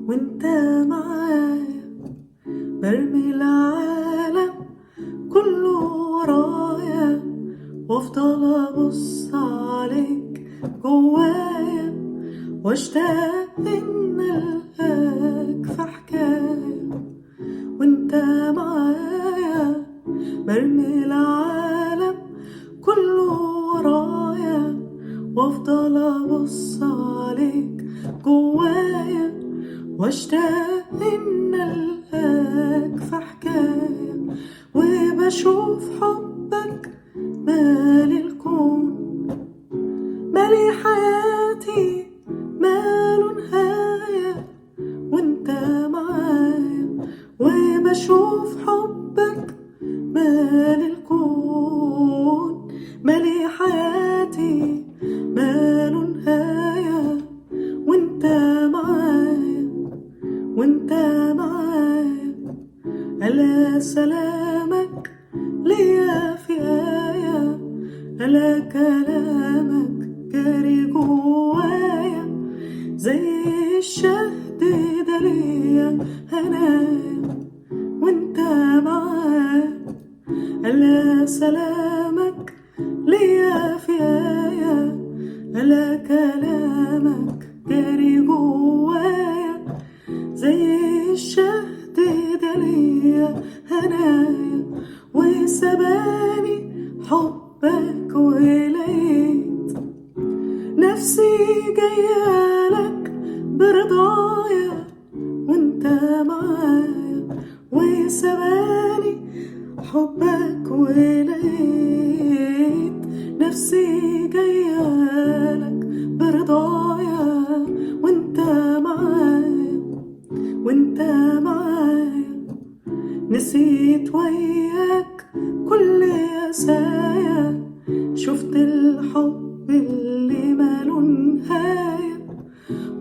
وانت معايا برمي العالم كله ورايا وافضل ابص عليك جوايا واشتاق ان القاك في حكاية وانت معايا برمي العالم كله ورايا وافضل ابص عليك جوايا واشتاق ان القاك في حكاية وبشوف حبك مالي الكون مالي حياتي ماله نهاية وانت معايا وبشوف حبك مالي الكون مالي حياتي ماله نهاية وانت معايا وانت معايا ألا سلامك ليا في آية ألا كلامك جاري جوايا زي الشهد ده ليا هنايا وانت معايا ألا سلامك ليا في آية ألا كلامك جاري جوايا زي الشهد ده ليا هنايا وسباني حبك ولقيت نفسي جايالك برضايا وانت معايا وسباني حبك ولقيت نفسي جايالك برضايا وانت معايا وانت معايا نسيت وياك كل قسايا شفت الحب اللي ماله نهاية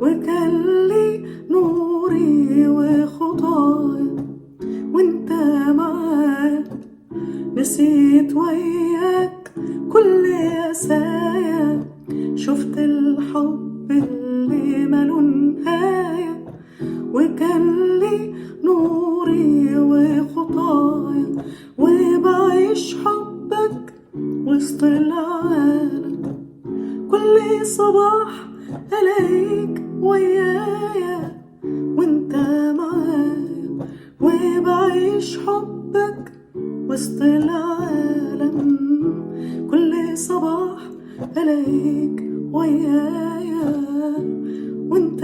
وكان لي نوري وخطايا وانت معايا نسيت وياك كل قسايا شفت الحب اللي ماله نهاية وكان لي نوري وخطايا وبعيش حبك وسط العالم كل صباح ألاقيك ويايا وانت معايا وبعيش حبك وسط العالم كل صباح ألاقيك ويايا وانت